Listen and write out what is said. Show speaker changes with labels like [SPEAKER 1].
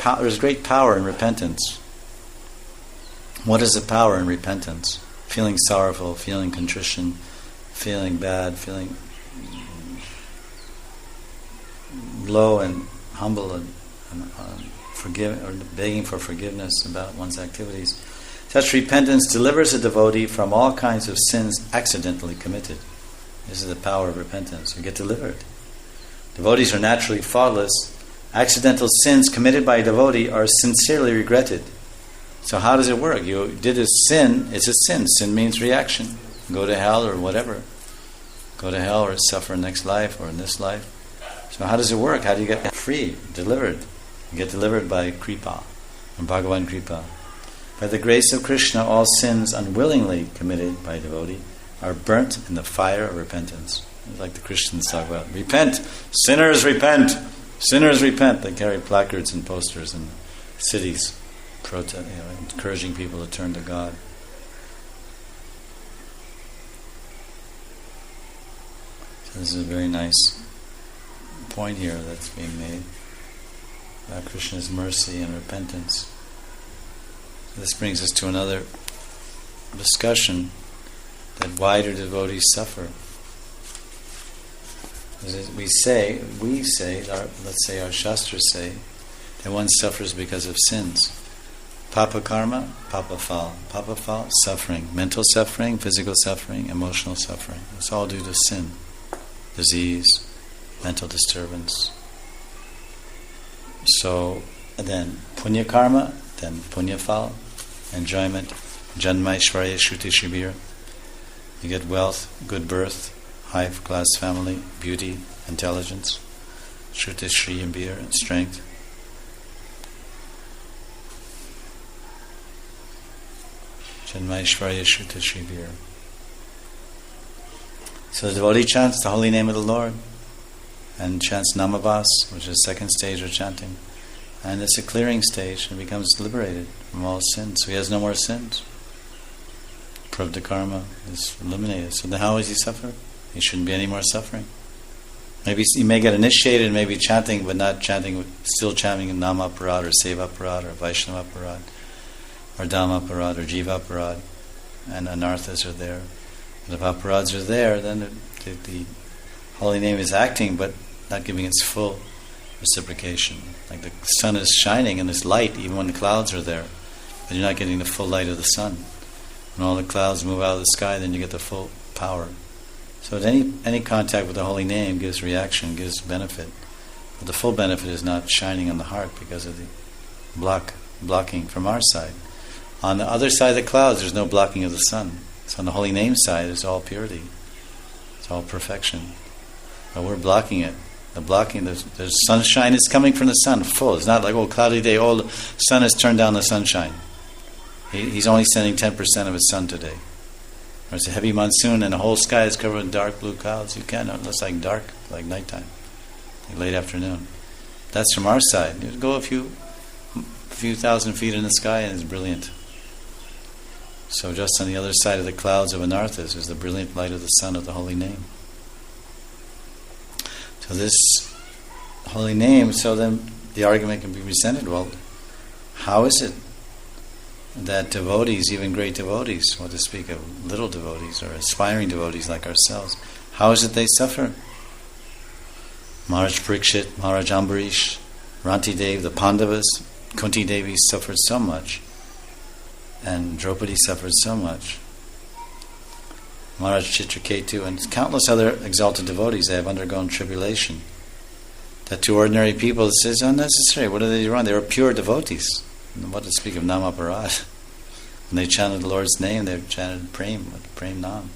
[SPEAKER 1] there's great power in repentance. What is the power in repentance? Feeling sorrowful, feeling contrition, feeling bad, feeling low and humble and forgiving, or begging for forgiveness about one's activities. Such repentance delivers a devotee from all kinds of sins accidentally committed. This is the power of repentance. You get delivered. Devotees are naturally faultless. Accidental sins committed by a devotee are sincerely regretted. So how does it work? You did a sin, it's a sin. Sin means reaction. Go to hell or whatever. Go to hell or suffer in next life or in this life. So how does it work? How do you get free, delivered? You get delivered by Kripa, and Bhagavan Kripa. By the grace of Krishna, all sins unwillingly committed by a devotee are burnt in the fire of repentance. Like the Christians talk about, repent, sinners repent, sinners repent. They carry placards and posters in cities, encouraging people to turn to God. So this is a very nice point here that's being made about Krishna's mercy and repentance. This brings us to another discussion, that why do devotees suffer? We say, let's say our Shastras say, that one suffers because of sins. Papa karma, papa phal. Papa phal, suffering. Mental suffering, physical suffering, emotional suffering. It's all due to sin. Disease, mental disturbance. So, then punya karma, then punya phal, enjoyment, janma ishvarya shuti shibir. You get wealth, good birth, high-class family, beauty, intelligence, Shruti Shri and beer, and strength. Janmaishvarya Shruti Shri beer. So the devotee chants the holy name of the Lord and chants Namavas, which is the second stage of chanting. And it's a clearing stage and becomes liberated from all sins. So he has no more sins. Pravda karma is eliminated. So then how does he suffer? He shouldn't be any more suffering. Maybe he may get initiated, maybe chanting, but not chanting, still chanting in Nama Parad or Seva Parad or Vaishnava Parad or Dhamma Parad or Jiva Parad, and anarthas are there. And if aparads are there, then the holy name is acting, but not giving its full reciprocation. Like the sun is shining and there's light even when the clouds are there, but you're not getting the full light of the sun. When all the clouds move out of the sky, then you get the full power. So any contact with the holy name gives reaction, gives benefit. But the full benefit is not shining on the heart because of the blocking from our side. On the other side of the clouds, there's no blocking of the sun. So on the holy name side, it's all purity. It's all perfection. But we're blocking it. The sunshine is coming from the sun, full. It's not like, cloudy day, the sun has turned down the sunshine. He's only sending 10% of his sun today. Or it's a heavy monsoon and the whole sky is covered in dark blue clouds. You can't, it looks like dark, like nighttime, like late afternoon. That's from our side. You go a few thousand feet in the sky and it's brilliant. So just on the other side of the clouds of anarthas is the brilliant light of the sun of the holy name. So this holy name, so then the argument can be presented, well, how is it that devotees, even great devotees, what to speak of little devotees or aspiring devotees like ourselves, how is it they suffer? Maharaj Parikshit, Maharaj Ambarish, Ranti Dev, the Pandavas, Kunti Devi suffered so much, and Draupadi suffered so much. Maharaj Chitraketu and countless other exalted devotees, they have undergone tribulation. That to ordinary people it says unnecessary. What did they do wrong? They were pure devotees. What to speak of Namaparad? When they chanted the Lord's name, they chanted Prem Nam.